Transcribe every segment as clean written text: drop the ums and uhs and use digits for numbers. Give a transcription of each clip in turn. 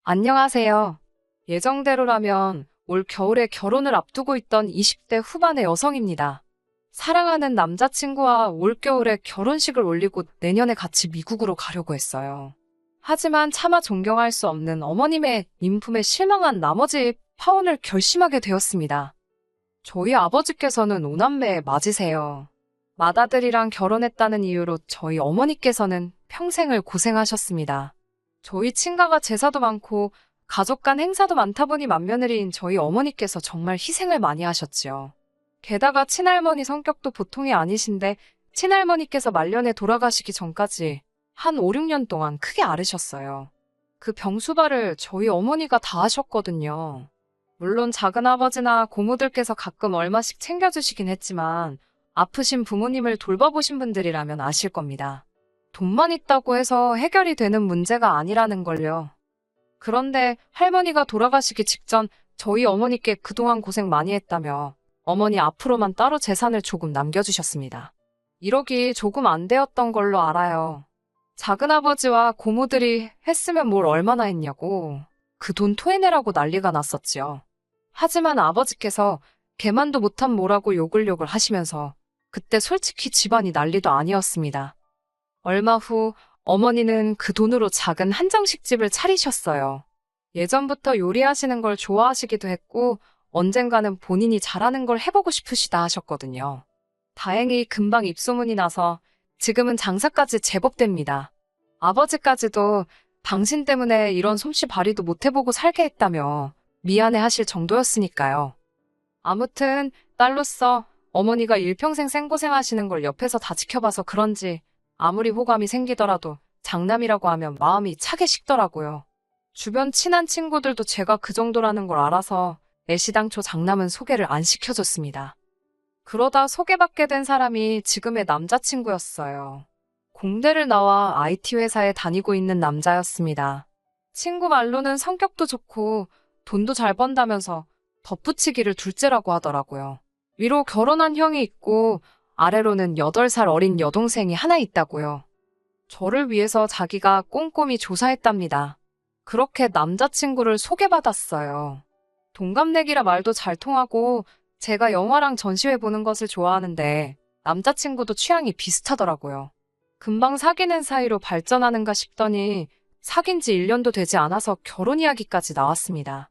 안녕하세요. 예정대로라면 올 겨울에 결혼을 앞두고 있던 20대 후반의 여성입니다. 사랑하는 남자친구와 올겨울에 결혼식을 올리고 내년에 같이 미국으로 가려고 했어요. 하지만 차마 존경할 수 없는 어머님의 인품에 실망한 나머지 파혼을 결심하게 되었습니다. 저희 아버지께서는 오남매 맞으세요. 맏아들이랑 결혼했다는 이유로 저희 어머니께서는 평생을 고생하셨습니다. 저희 친가가 제사도 많고 가족 간 행사도 많다 보니 맏며느리인 저희 어머니께서 정말 희생을 많이 하셨지요. 게다가 친할머니 성격도 보통이 아니신데 친할머니께서 말년에 돌아가시기 전까지 한 5, 6년 동안 크게 앓으셨어요. 그 병수발을 저희 어머니가 다 하셨거든요. 물론 작은아버지나 고모들께서 가끔 얼마씩 챙겨주시긴 했지만 아프신 부모님을 돌봐보신 분들이라면 아실 겁니다. 돈만 있다고 해서 해결이 되는 문제가 아니라는 걸요. 그런데 할머니가 돌아가시기 직전 저희 어머니께 그동안 고생 많이 했다며 어머니 앞으로만 따로 재산을 조금 남겨주셨습니다. 1억이 조금 안 되었던 걸로 알아요. 작은아버지와 고모들이 했으면 뭘 얼마나 했냐고 그 돈 토해내라고 난리가 났었지요. 하지만 아버지께서 개만도 못한 뭐라고 욕을 하시면서 그때 솔직히 집안이 난리도 아니었습니다. 얼마 후 어머니는 그 돈으로 작은 한정식집을 차리셨어요. 예전부터 요리하시는 걸 좋아하시기도 했고 언젠가는 본인이 잘하는 걸 해보고 싶으시다 하셨거든요. 다행히 금방 입소문이 나서 지금은 장사까지 제법 됩니다. 아버지까지도 당신 때문에 이런 솜씨 발휘도 못 해보고 살게 했다며 미안해 하실 정도였으니까요. 아무튼 딸로서 어머니가 일평생 생고생하시는 걸 옆에서 다 지켜봐서 그런지 아무리 호감이 생기더라도 장남이라고 하면 마음이 차게 식더라고요. 주변 친한 친구들도 제가 그 정도라는 걸 알아서 애시당초 장남은 소개를 안 시켜줬습니다. 그러다 소개받게 된 사람이 지금의 남자친구였어요. 공대를 나와 IT 회사에 다니고 있는 남자였습니다. 친구 말로는 성격도 좋고 돈도 잘 번다면서 덧붙이기를 둘째라고 하더라고요. 위로 결혼한 형이 있고 아래로는 8살 어린 여동생이 하나 있다고요. 저를 위해서 자기가 꼼꼼히 조사했답니다. 그렇게 남자친구를 소개받았어요. 동갑내기라 말도 잘 통하고 제가 영화랑 전시회 보는 것을 좋아하는데 남자친구도 취향이 비슷하더라고요. 금방 사귀는 사이로 발전하는가 싶더니 사귄 지 1년도 되지 않아서 결혼 이야기까지 나왔습니다.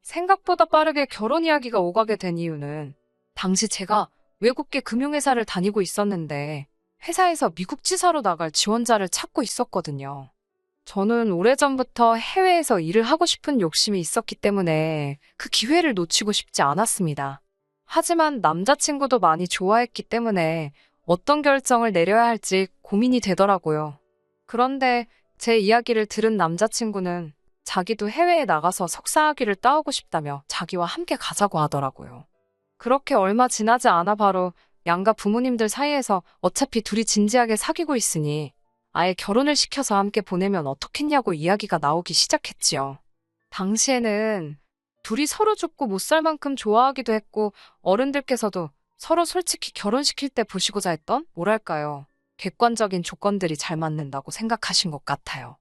생각보다 빠르게 결혼 이야기가 오가게 된 이유는 당시 제가 외국계 금융회사를 다니고 있었는데 회사에서 미국 지사로 나갈 지원자를 찾고 있었거든요. 저는 오래전부터 해외에서 일을 하고 싶은 욕심이 있었기 때문에 그 기회를 놓치고 싶지 않았습니다. 하지만 남자친구도 많이 좋아했기 때문에 어떤 결정을 내려야 할지 고민이 되더라고요. 그런데 제 이야기를 들은 남자친구는 자기도 해외에 나가서 석사학위를 따오고 싶다며 자기와 함께 가자고 하더라고요. 그렇게 얼마 지나지 않아 바로 양가 부모님들 사이에서 어차피 둘이 진지하게 사귀고 있으니 아예 결혼을 시켜서 함께 보내면 어떻겠냐고 이야기가 나오기 시작했지요. 당시에는 둘이 서로 죽고 못 살 만큼 좋아하기도 했고 어른들께서도 서로 솔직히 결혼시킬 때 보시고자 했던 뭐랄까요. 객관적인 조건들이 잘 맞는다고 생각하신 것 같아요.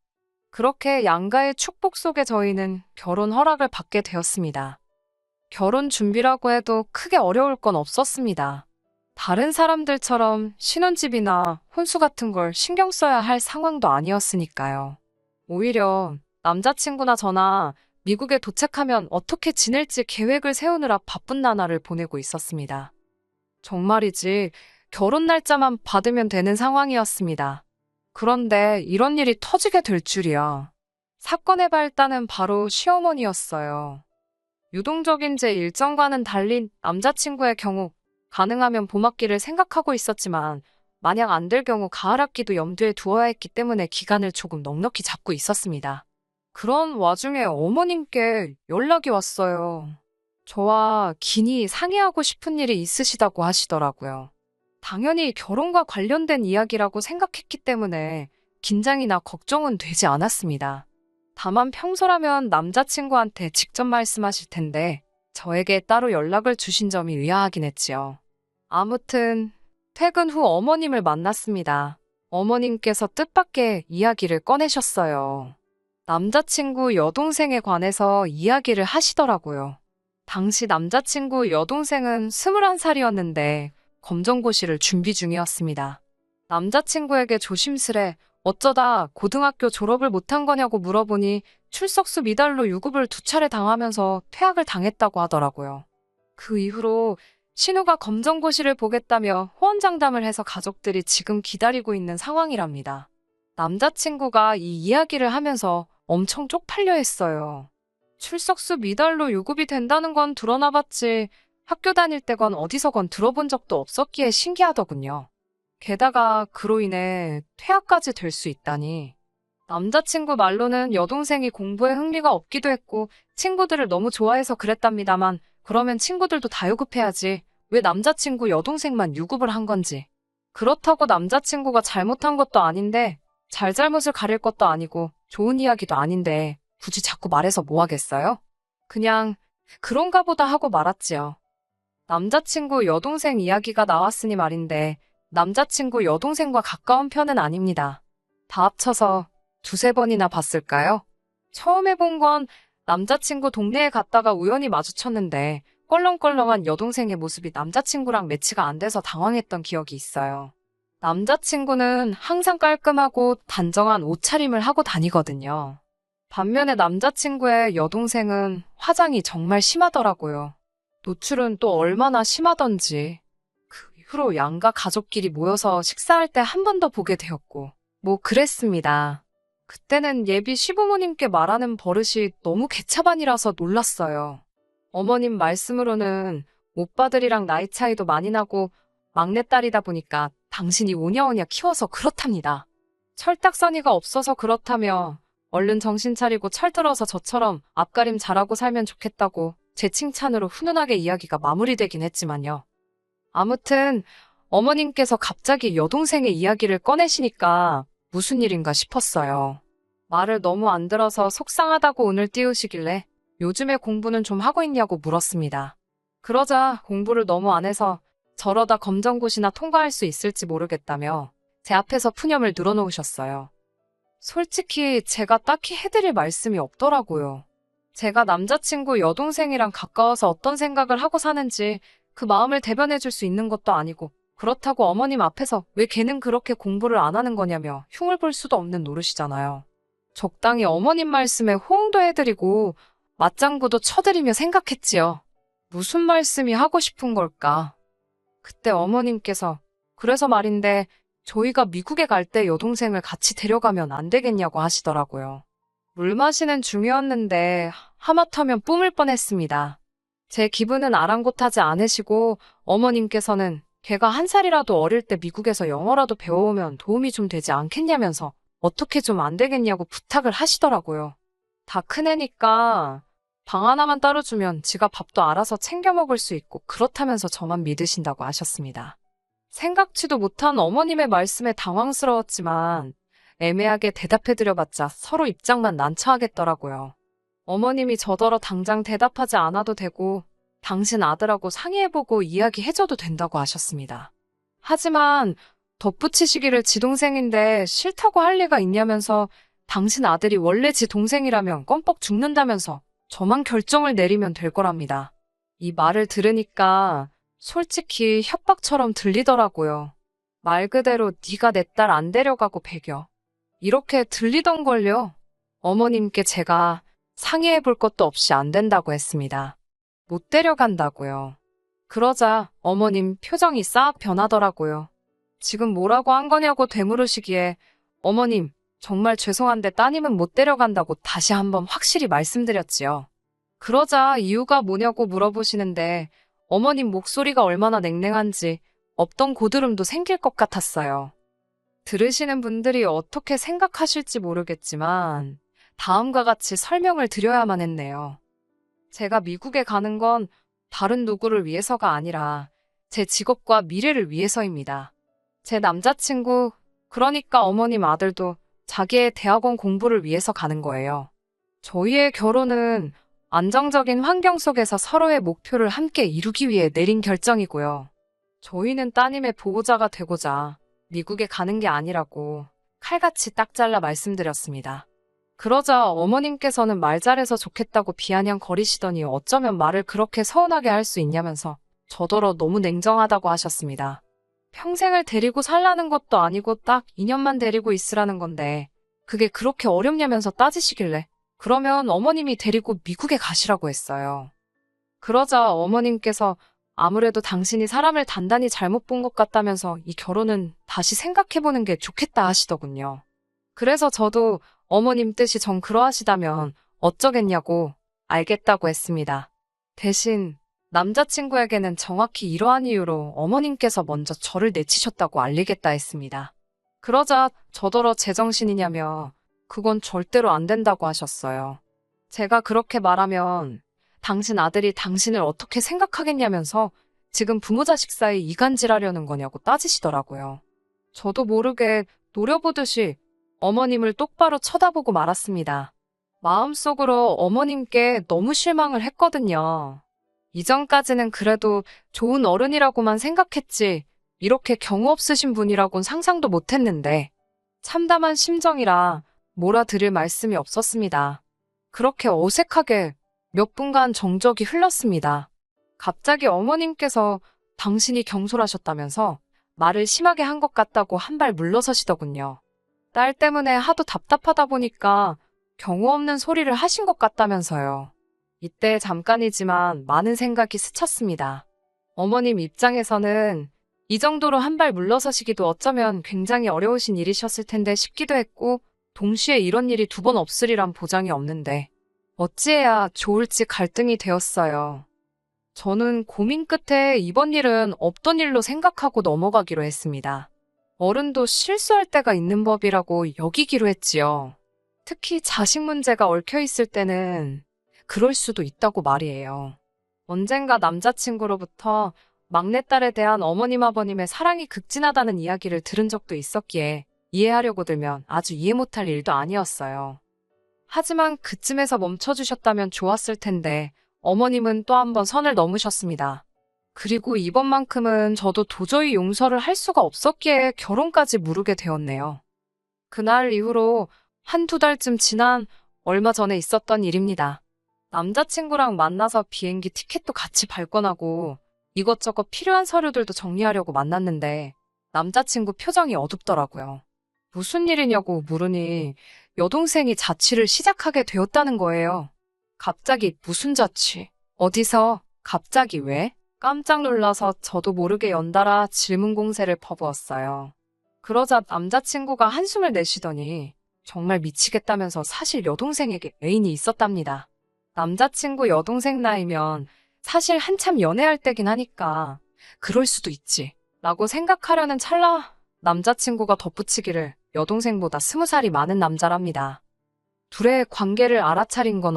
그렇게 양가의 축복 속에 저희는 결혼 허락을 받게 되었습니다. 결혼 준비라고 해도 크게 어려울 건 없었습니다. 다른 사람들처럼 신혼집이나 혼수 같은 걸 신경 써야 할 상황도 아니었으니까요. 오히려 남자친구나 저나 미국에 도착하면 어떻게 지낼지 계획을 세우느라 바쁜 나날을 보내고 있었습니다. 정말이지 결혼 날짜만 받으면 되는 상황이었습니다. 그런데 이런 일이 터지게 될 줄이야. 사건의 발단은 바로 시어머니였어요. 유동적인 제 일정과는 달리 남자친구의 경우 가능하면 봄학기를 생각하고 있었지만 만약 안 될 경우 가을학기도 염두에 두어야 했기 때문에 기간을 조금 넉넉히 잡고 있었습니다. 그런 와중에 어머님께 연락이 왔어요. 저와 긴히 상의하고 싶은 일이 있으시다고 하시더라고요. 당연히 결혼과 관련된 이야기라고 생각했기 때문에 긴장이나 걱정은 되지 않았습니다. 다만 평소라면 남자친구한테 직접 말씀하실 텐데 저에게 따로 연락을 주신 점이 의아하긴 했지요. 아무튼 퇴근 후 어머님을 만났습니다. 어머님께서 뜻밖의 이야기를 꺼내셨어요. 남자친구 여동생에 관해서 이야기를 하시더라고요. 당시 남자친구 여동생은 21살이었는데 검정고시를 준비 중이었습니다. 남자친구에게 조심스레 어쩌다 고등학교 졸업을 못한 거냐고 물어보니 출석수 미달로 유급을 2차례 당하면서 퇴학을 당했다고 하더라고요. 그 이후로 신우가 검정고시를 보겠다며 호언장담을 해서 가족들이 지금 기다리고 있는 상황이랍니다. 남자친구가 이 이야기를 하면서 엄청 쪽팔려 했어요. 출석수 미달로 유급이 된다는 건 드러나 봤지 학교 다닐 때건 어디서건 들어본 적도 없었기에 신기하더군요. 게다가 그로 인해 퇴학까지 될 수 있다니. 남자친구 말로는 여동생이 공부에 흥미가 없기도 했고 친구들을 너무 좋아해서 그랬답니다만 그러면 친구들도 다 유급해야지 왜 남자친구 여동생만 유급을 한 건지. 그렇다고 남자친구가 잘못한 것도 아닌데 잘잘못을 가릴 것도 아니고 좋은 이야기도 아닌데 굳이 자꾸 말해서 뭐 하겠어요? 그냥 그런가 보다 하고 말았지요. 남자친구 여동생 이야기가 나왔으니 말인데 남자친구 여동생과 가까운 편은 아닙니다. 다 합쳐서 2~3번이나 봤을까요? 처음에 본 건 남자친구 동네에 갔다가 우연히 마주쳤는데 껄렁껄렁한 여동생의 모습이 남자친구랑 매치가 안 돼서 당황했던 기억이 있어요. 남자친구는 항상 깔끔하고 단정한 옷차림을 하고 다니거든요. 반면에 남자친구의 여동생은 화장이 정말 심하더라고요. 노출은 또 얼마나 심하던지. 그 이후로 양가 가족끼리 모여서 식사할 때 한 번 더 보게 되었고 뭐 그랬습니다. 그때는 예비 시부모님께 말하는 버릇이 너무 개차반이라서 놀랐어요. 어머님 말씀으로는 오빠들이랑 나이 차이도 많이 나고 막내딸이다 보니까 당신이 오냐오냐 키워서 그렇답니다. 철딱서니가 없어서 그렇다며 얼른 정신 차리고 철들어서 저처럼 앞가림 잘하고 살면 좋겠다고 제 칭찬으로 훈훈하게 이야기가 마무리되긴 했지만요. 아무튼 어머님께서 갑자기 여동생의 이야기를 꺼내시니까 무슨 일인가 싶었어요. 말을 너무 안 들어서 속상하다고 운을 띄우시길래 요즘에 공부는 좀 하고 있냐고 물었습니다. 그러자 공부를 너무 안 해서 저러다 검정고시나 통과할 수 있을지 모르겠다며 제 앞에서 푸념을 늘어놓으셨어요. 솔직히 제가 딱히 해드릴 말씀이 없더라고요. 제가 남자친구 여동생이랑 가까워서 어떤 생각을 하고 사는지 그 마음을 대변해줄 수 있는 것도 아니고 그렇다고 어머님 앞에서 왜 걔는 그렇게 공부를 안 하는 거냐며 흉을 볼 수도 없는 노릇이잖아요. 적당히 어머님 말씀에 호응도 해드리고 맞장구도 쳐드리며 생각했지요. 무슨 말씀이 하고 싶은 걸까? 그때 어머님께서 그래서 말인데 저희가 미국에 갈 때 여동생을 같이 데려가면 안 되겠냐고 하시더라고요. 물 마시는 중이었는데 하마터면 뿜을 뻔했습니다. 제 기분은 아랑곳하지 않으시고 어머님께서는 걔가 1살이라도 어릴 때 미국에서 영어라도 배워오면 도움이 좀 되지 않겠냐면서 어떻게 좀 안 되겠냐고 부탁을 하시더라고요. 다 큰애니까 방 하나만 따로 주면 지가 밥도 알아서 챙겨 먹을 수 있고 그렇다면서 저만 믿으신다고 하셨습니다. 생각지도 못한 어머님의 말씀에 당황스러웠지만 애매하게 대답해드려봤자 서로 입장만 난처하겠더라고요. 어머님이 저더러 당장 대답하지 않아도 되고 당신 아들하고 상의해보고 이야기해줘도 된다고 하셨습니다. 하지만 덧붙이시기를 지 동생인데 싫다고 할 리가 있냐면서 당신 아들이 원래 지 동생이라면 껌뻑 죽는다면서 저만 결정을 내리면 될 거랍니다. 이 말을 들으니까 솔직히 협박처럼 들리더라고요. 말 그대로 네가 내 딸 안 데려가고 배겨. 이렇게 들리던걸요. 어머님께 제가 상의해볼 것도 없이 안 된다고 했습니다. 못 데려간다고요. 그러자 어머님 표정이 싹 변하더라고요. 지금 뭐라고 한 거냐고 되물으시기에 어머님 정말 죄송한데 따님은 못 데려간다고 다시 한번 확실히 말씀드렸지요. 그러자 이유가 뭐냐고 물어보시는데 어머님 목소리가 얼마나 냉랭한지 없던 고드름도 생길 것 같았어요. 들으시는 분들이 어떻게 생각하실지 모르겠지만 다음과 같이 설명을 드려야만 했네요. 제가 미국에 가는 건 다른 누구를 위해서가 아니라 제 직업과 미래를 위해서입니다. 제 남자친구, 그러니까 어머님 아들도 자기의 대학원 공부를 위해서 가는 거예요. 저희의 결혼은 안정적인 환경 속에서 서로의 목표를 함께 이루기 위해 내린 결정이고요. 저희는 따님의 보호자가 되고자 미국에 가는 게 아니라고 칼같이 딱 잘라 말씀드렸습니다. 그러자 어머님께서는 말 잘해서 좋겠다고 비아냥거리시더니 어쩌면 말을 그렇게 서운하게 할 수 있냐면서 저더러 너무 냉정하다고 하셨습니다. 평생을 데리고 살라는 것도 아니고 딱 2년만 데리고 있으라는 건데 그게 그렇게 어렵냐면서 따지시길래 그러면 어머님이 데리고 미국에 가시라고 했어요. 그러자 어머님께서 아무래도 당신이 사람을 단단히 잘못 본 것 같다면서 이 결혼은 다시 생각해보는 게 좋겠다 하시더군요. 그래서 저도 어머님 뜻이 정 그러하시다면 어쩌겠냐고 알겠다고 했습니다. 대신 남자친구에게는 정확히 이러한 이유로 어머님께서 먼저 저를 내치셨다고 알리겠다 했습니다. 그러자 저더러 제정신이냐며 그건 절대로 안 된다고 하셨어요. 제가 그렇게 말하면 당신 아들이 당신을 어떻게 생각하겠냐면서 지금 부모 자식 사이 이간질하려는 거냐고 따지시더라고요. 저도 모르게 노려보듯이 어머님을 똑바로 쳐다보고 말았습니다. 마음속으로 어머님께 너무 실망을 했거든요. 이전까지는 그래도 좋은 어른이라고만 생각했지 이렇게 경우 없으신 분이라곤 상상도 못했는데 참담한 심정이라 몰아드릴 말씀이 없었습니다. 그렇게 어색하게 몇 분간 정적이 흘렀습니다. 갑자기 어머님께서 당신이 경솔하셨다면서 말을 심하게 한 것 같다고 한 발 물러서시더군요. 딸 때문에 하도 답답하다 보니까 경우 없는 소리를 하신 것 같다면서요. 이때 잠깐이지만 많은 생각이 스쳤습니다. 어머님 입장에서는 이 정도로 한 발 물러서시기도 어쩌면 굉장히 어려우신 일이셨을 텐데 싶기도 했고 동시에 이런 일이 두 번 없으리란 보장이 없는데 어찌해야 좋을지 갈등이 되었어요. 저는 고민 끝에 이번 일은 없던 일로 생각하고 넘어가기로 했습니다. 어른도 실수할 때가 있는 법이라고 여기기로 했지요. 특히 자식 문제가 얽혀있을 때는 그럴 수도 있다고 말이에요. 언젠가 남자친구로부터 막내딸에 대한 어머님 아버님의 사랑이 극진하다는 이야기를 들은 적도 있었기에 이해하려고 들면 아주 이해 못할 일도 아니었어요. 하지만 그쯤에서 멈춰주셨다면 좋았을 텐데 어머님은 또 한 번 선을 넘으셨습니다. 그리고 이번만큼은 저도 도저히 용서를 할 수가 없었기에 결혼까지 무르게 되었네요. 그날 이후로 한두 달쯤 지난 얼마 전에 있었던 일입니다. 남자친구랑 만나서 비행기 티켓도 같이 발권하고 이것저것 필요한 서류들도 정리하려고 만났는데 남자친구 표정이 어둡더라고요. 무슨 일이냐고 물으니 여동생이 자취를 시작하게 되었다는 거예요. 갑자기 무슨 자취? 어디서? 갑자기 왜? 깜짝 놀라서 저도 모르게 연달아 질문 공세를 퍼부었어요. 그러자 남자친구가 한숨을 내쉬더니 정말 미치겠다면서 사실 여동생에게 애인이 있었답니다. 남자친구 여동생 나이면 사실 한참 연애할 때긴 하니까 그럴 수도 있지 라고 생각하려는 찰나 남자친구가 덧붙이기를 여동생보다 20살이 많은 남자랍니다. 둘의 관계를 알아차린 건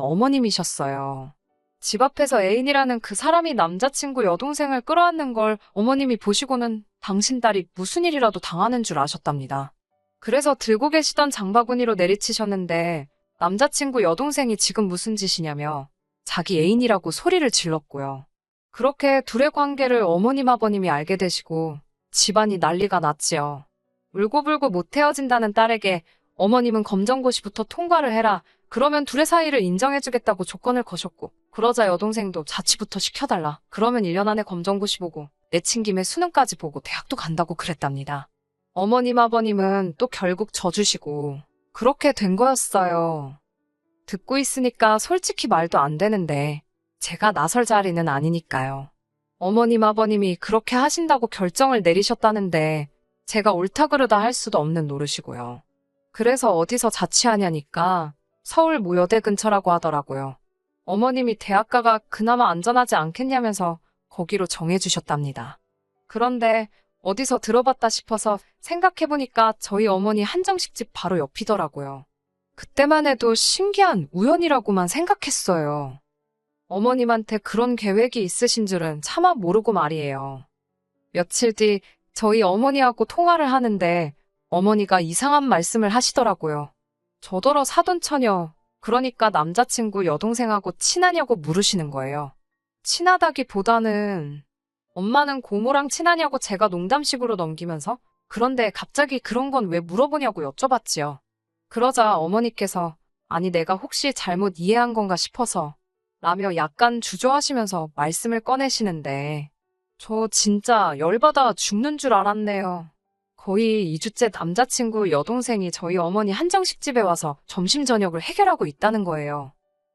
어머님이셨어요. 집 앞에서 애인이라는 그 사람이 남자친구 여동생을 끌어안는 걸 어머님이 보시고는 당신 딸이 무슨 일이라도 당하는 줄 아셨답니다. 그래서 들고 계시던 장바구니로 내리치셨는데 남자친구 여동생이 지금 무슨 짓이냐며 자기 애인이라고 소리를 질렀고요. 그렇게 둘의 관계를 어머님 아버님이 알게 되시고 집안이 난리가 났지요. 울고불고 못 헤어진다는 딸에게 어머님은 검정고시부터 통과를 해라. 그러면 둘의 사이를 인정해주겠다고 조건을 거셨고 그러자 여동생도 자취부터 시켜달라. 그러면 1년 안에 검정고시 보고 내친 김에 수능까지 보고 대학도 간다고 그랬답니다. 어머님 아버님은 또 결국 져주시고 그렇게 된 거였어요. 듣고 있으니까 솔직히 말도 안 되는데 제가 나설 자리는 아니니까요. 어머님 아버님이 그렇게 하신다고 결정을 내리셨다는데 제가 옳다 그르다 할 수도 없는 노릇이고요. 그래서 어디서 자취하냐니까 서울 모여대 근처라고 하더라고요. 어머님이 대학가가 그나마 안전하지 않겠냐면서 거기로 정해주셨답니다. 그런데 어디서 들어봤다 싶어서 생각해보니까 저희 어머니 한정식집 바로 옆이더라고요. 그때만 해도 신기한 우연이라고만 생각했어요. 어머님한테 그런 계획이 있으신 줄은 차마 모르고 말이에요. 며칠 뒤 저희 어머니하고 통화를 하는데 어머니가 이상한 말씀을 하시더라고요. 저더러 사돈처녀, 그러니까 남자친구 여동생하고 친하냐고 물으시는 거예요. 친하다기보다는 엄마는 고모랑 친하냐고 제가 농담식으로 넘기면서 그런데 갑자기 그런 건 왜 물어보냐고 여쭤봤지요. 그러자 어머니께서 아니, 내가 혹시 잘못 이해한 건가 싶어서 라며 약간 주저하시면서 말씀을 꺼내시는데 저 진짜 열받아 죽는 줄 알았네요. 거의 2주째 남자친구 여동생이 저희 어머니 한정식 집에 와서 점심 저녁을 해결하고 있다는 거예요.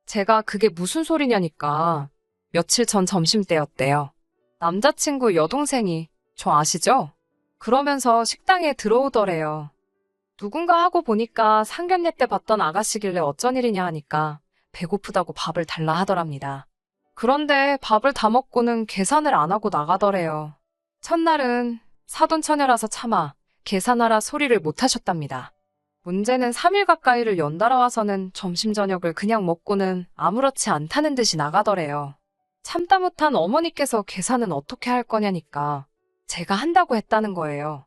제가 그게 무슨 소리냐니까 며칠 전 점심때였대요. 남자친구 여동생이 저 아시죠? 그러면서 식당에 들어오더래요. 누군가 하고 보니까 상견례 때 봤던 아가씨길래 어쩐 일이냐 하니까 배고프다고 밥을 달라 하더랍니다. 그런데 밥을 다 먹고는 계산을 안 하고 나가더래요. 첫날은 사돈처녀라서 차마 계산하라 소리를 못 하셨답니다. 문제는 3일 가까이를 연달아 와서는 점심 저녁을 그냥 먹고는 아무렇지 않다는 듯이 나가더래요. 참다 못한 어머니께서 계산은 어떻게 할 거냐니까 제가 한다고 했다는 거예요.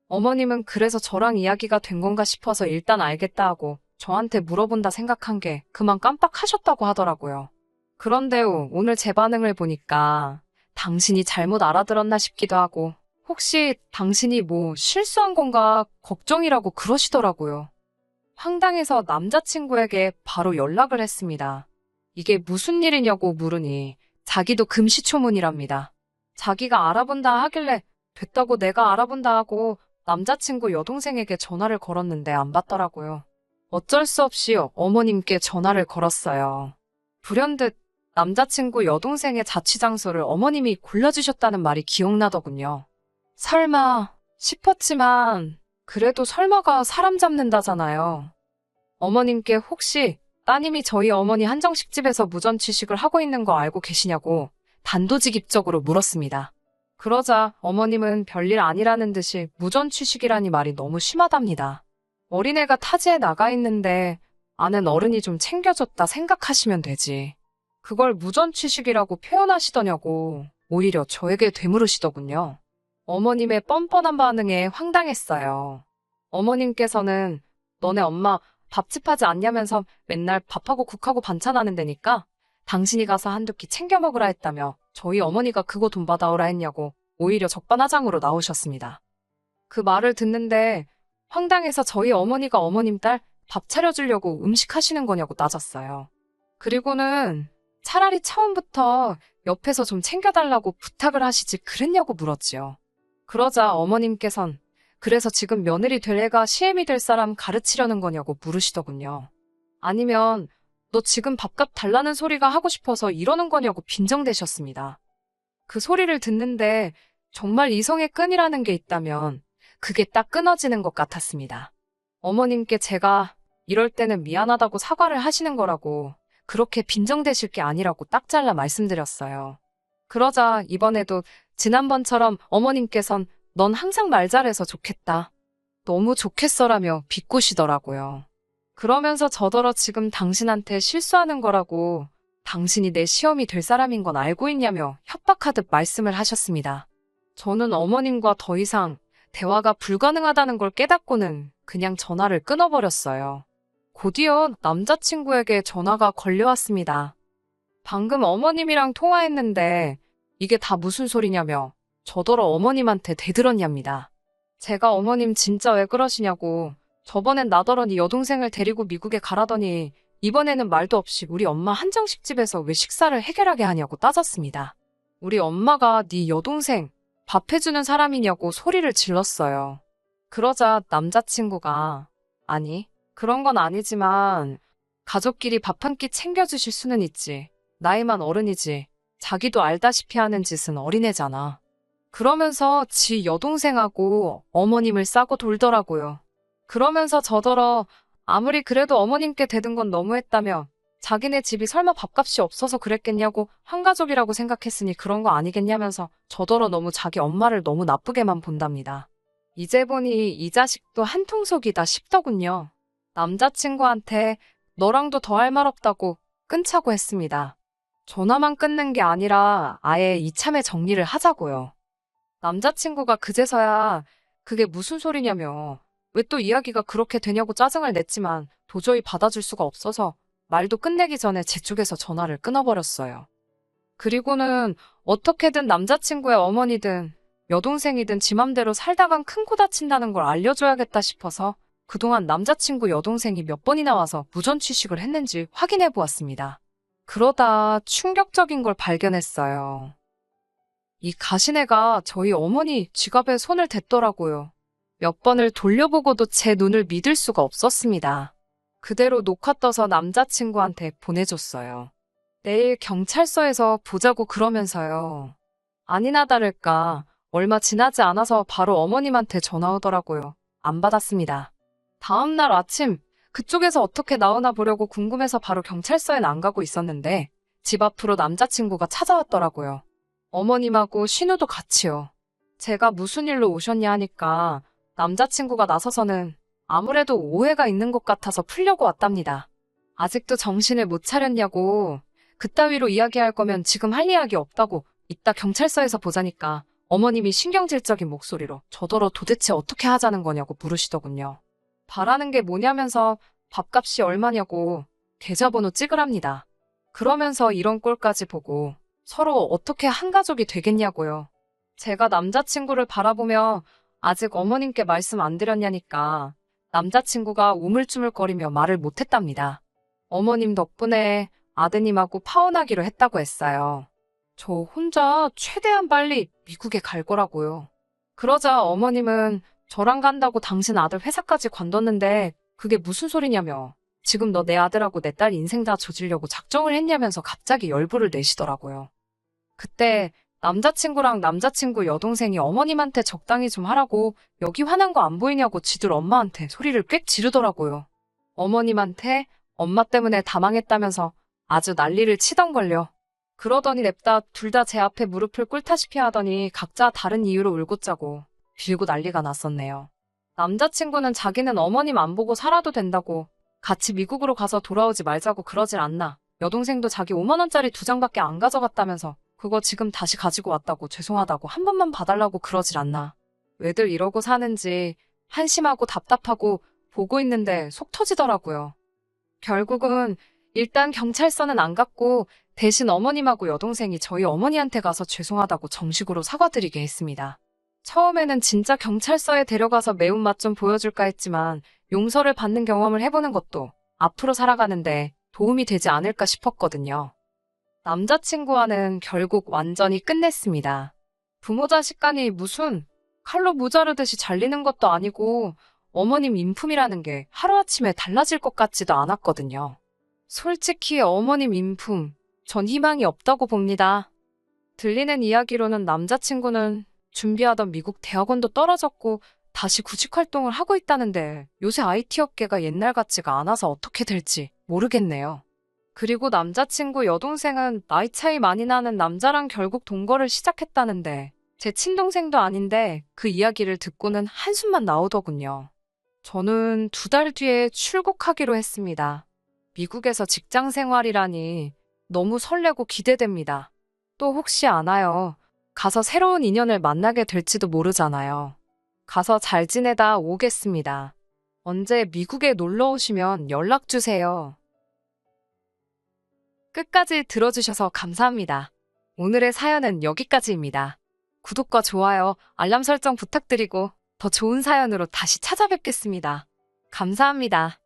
어머님은 그래서 저랑 이야기가 된 건가 싶어서 일단 알겠다 하고 저한테 물어본다 생각한 게 그만 깜빡하셨다고 하더라고요. 그런데 오늘 제 반응을 보니까 당신이 잘못 알아들었나 싶기도 하고 혹시 당신이 뭐 실수한 건가 걱정이라고 그러시더라고요. 황당해서 남자친구에게 바로 연락을 했습니다. 이게 무슨 일이냐고 물으니 자기도 금시초문이랍니다. 자기가 알아본다 하길래 됐다고 내가 알아본다 하고 남자친구 여동생에게 전화를 걸었는데 안 받더라고요. 어쩔 수 없이 어머님께 전화를 걸었어요. 불현듯 남자친구 여동생의 자취장소를 어머님이 골라주셨다는 말이 기억나더군요. 설마 싶었지만 그래도 설마가 사람 잡는다잖아요. 어머님께 혹시 따님이 저희 어머니 한정식집에서 무전취식을 하고 있는 거 알고 계시냐고 단도직입적으로 물었습니다. 그러자 어머님은 별일 아니라는 듯이 무전취식이라니 말이 너무 심하답니다. 어린애가 타지에 나가 있는데 아는 어른이 좀 챙겨줬다 생각하시면 되지. 그걸 무전취식이라고 표현하시더냐고 오히려 저에게 되물으시더군요. 어머님의 뻔뻔한 반응에 황당했어요. 어머님께서는 너네 엄마 밥집 하지 않냐면서 맨날 밥하고 국하고 반찬하는 데니까 당신이 가서 한두 끼 챙겨 먹으라 했다며 저희 어머니가 그거 돈 받아오라 했냐고 오히려 적반하장으로 나오셨습니다. 그 말을 듣는데 황당해서 저희 어머니가 어머님 딸 밥 차려주려고 음식 하시는 거냐고 따졌어요. 그리고는 차라리 처음부터 옆에서 좀 챙겨달라고 부탁을 하시지 그랬냐고 물었지요. 그러자 어머님께선 그래서 지금 며느리 될 애가 시애미 될 사람 가르치려는 거냐고 물으시더군요. 아니면 너 지금 밥값 달라는 소리가 하고 싶어서 이러는 거냐고 빈정대셨습니다. 그 소리를 듣는데 정말 이성의 끈이라는 게 있다면 그게 딱 끊어지는 것 같았습니다. 어머님께 제가 이럴 때는 미안하다고 사과를 하시는 거라고 그렇게 빈정대실 게 아니라고 딱 잘라 말씀드렸어요. 그러자 이번에도 지난번처럼 어머님께선 넌 항상 말 잘해서 좋겠다. 너무 좋겠어라며 비꼬시더라고요. 그러면서 저더러 지금 당신한테 실수하는 거라고 당신이 내 시험이 될 사람인 건 알고 있냐며 협박하듯 말씀을 하셨습니다. 저는 어머님과 더 이상 대화가 불가능하다는 걸 깨닫고는 그냥 전화를 끊어버렸어요. 곧이어 남자친구에게 전화가 걸려왔습니다. 방금 어머님이랑 통화했는데 이게 다 무슨 소리냐며 저더러 어머님한테 대들었냐입니다. 제가 어머님 진짜 왜 그러시냐고 저번엔 나더러 네 여동생을 데리고 미국에 가라더니 이번에는 말도 없이 우리 엄마 한정식 집에서 왜 식사를 해결하게 하냐고 따졌습니다. 우리 엄마가 네 여동생 밥 해주는 사람이냐고 소리를 질렀어요. 그러자 남자친구가 아니 그런 건 아니지만 가족끼리 밥 한 끼 챙겨주실 수는 있지. 나이만 어른이지. 자기도 알다시피 하는 짓은 어린애잖아. 그러면서 지 여동생하고 어머님을 싸고 돌더라고요. 그러면서 저더러 아무리 그래도 어머님께 대든 건 너무했다며 자기네 집이 설마 밥값이 없어서 그랬겠냐고 한가족이라고 생각했으니 그런 거 아니겠냐면서 저더러 너무 자기 엄마를 너무 나쁘게만 본답니다. 이제 보니 이 자식도 한통속이다 싶더군요. 남자친구한테 너랑도 더 할 말 없다고 끊자고 했습니다. 전화만 끊는 게 아니라 아예 이참에 정리를 하자고요. 남자친구가 그제서야 그게 무슨 소리냐며 왜 또 이야기가 그렇게 되냐고 짜증을 냈지만 도저히 받아줄 수가 없어서 말도 끝내기 전에 제 쪽에서 전화를 끊어버렸어요. 그리고는 어떻게든 남자친구의 어머니든 여동생이든 지 맘대로 살다간 큰 코 다친다는 걸 알려줘야겠다 싶어서 그동안 남자친구 여동생이 몇 번이나 와서 무전 취식을 했는지 확인해 보았습니다. 그러다 충격적인 걸 발견했어요. 이 가시네가 저희 어머니 지갑에 손을 댔더라고요. 몇 번을 돌려보고도 제 눈을 믿을 수가 없었습니다. 그대로 녹화 떠서 남자친구한테 보내줬어요. 내일 경찰서에서 보자고 그러면서요. 아니나 다를까 얼마 지나지 않아서 바로 어머님한테 전화 오더라고요. 안 받았습니다. 다음 날 아침 그쪽에서 어떻게 나오나 보려고 궁금해서 바로 경찰서엔 안 가고 있었는데 집 앞으로 남자친구가 찾아왔더라고요. 어머님하고 신우도 같이요. 제가 무슨 일로 오셨냐 하니까 남자친구가 나서서는 아무래도 오해가 있는 것 같아서 풀려고 왔답니다. 아직도 정신을 못 차렸냐고, 그따위로 이야기할 거면 지금 할 이야기 없다고 이따 경찰서에서 보자니까 어머님이 신경질적인 목소리로 저더러 도대체 어떻게 하자는 거냐고 물으시더군요. 바라는 게 뭐냐면서 밥값이 얼마냐고 계좌번호 찍으랍니다. 그러면서 이런 꼴까지 보고 서로 어떻게 한 가족이 되겠냐고요. 제가 남자친구를 바라보며 아직 어머님께 말씀 안 드렸냐니까 남자친구가 우물쭈물거리며 말을 못했답니다. 어머님 덕분에 아드님하고 파혼하기로 했다고 했어요. 저 혼자 최대한 빨리 미국에 갈 거라고요. 그러자 어머님은 저랑 간다고 당신 아들 회사까지 관뒀는데 그게 무슨 소리냐며 지금 너 내 아들하고 내 딸 인생 다 조지려고 작정을 했냐면서 갑자기 열불을 내시더라고요. 그때 남자친구랑 남자친구 여동생이 어머님한테 적당히 좀 하라고 여기 화난 거 안 보이냐고 지들 엄마한테 소리를 꽥 지르더라고요. 어머님한테 엄마 때문에 다 망했다면서 아주 난리를 치던걸요. 그러더니 냅다 둘 다 제 앞에 무릎을 꿇다시피 하더니 각자 다른 이유로 울고 짜고 빌고 난리가 났었네요. 남자친구는 자기는 어머님 안 보고 살아도 된다고 같이 미국으로 가서 돌아오지 말자고 그러질 않나. 여동생도 자기 5만 원짜리 2장밖에 안 가져갔다면서 그거 지금 다시 가지고 왔다고 죄송하다고 한 번만 봐달라고 그러질 않나. 왜들 이러고 사는지 한심하고 답답하고 보고 있는데 속 터지더라고요. 결국은 일단 경찰서는 안 갔고 대신 어머님하고 여동생이 저희 어머니한테 가서 죄송하다고 정식으로 사과드리게 했습니다. 처음에는 진짜 경찰서에 데려가서 매운맛 좀 보여줄까 했지만 용서를 받는 경험을 해보는 것도 앞으로 살아가는데 도움이 되지 않을까 싶었거든요. 남자친구와는 결국 완전히 끝냈습니다. 부모 자식 간이 무슨 칼로 무자르듯이 잘리는 것도 아니고 어머님 인품이라는 게 하루아침에 달라질 것 같지도 않았거든요. 솔직히 어머님 인품, 전 희망이 없다고 봅니다. 들리는 이야기로는 남자친구는 준비하던 미국 대학원도 떨어졌고 다시 구직 활동을 하고 있다는데 요새 IT 업계가 옛날 같지가 않아서 어떻게 될지 모르겠네요. 그리고 남자친구 여동생은 나이 차이 많이 나는 남자랑 결국 동거를 시작했다는데 제 친동생도 아닌데 그 이야기를 듣고는 한숨만 나오더군요. 저는 2달 뒤에 출국하기로 했습니다. 미국에서 직장 생활이라니 너무 설레고 기대됩니다. 또 혹시 아나요? 가서 새로운 인연을 만나게 될지도 모르잖아요. 가서 잘 지내다 오겠습니다. 언제 미국에 놀러 오시면 연락 주세요. 끝까지 들어주셔서 감사합니다. 오늘의 사연은 여기까지입니다. 구독과 좋아요, 알람 설정 부탁드리고 더 좋은 사연으로 다시 찾아뵙겠습니다. 감사합니다.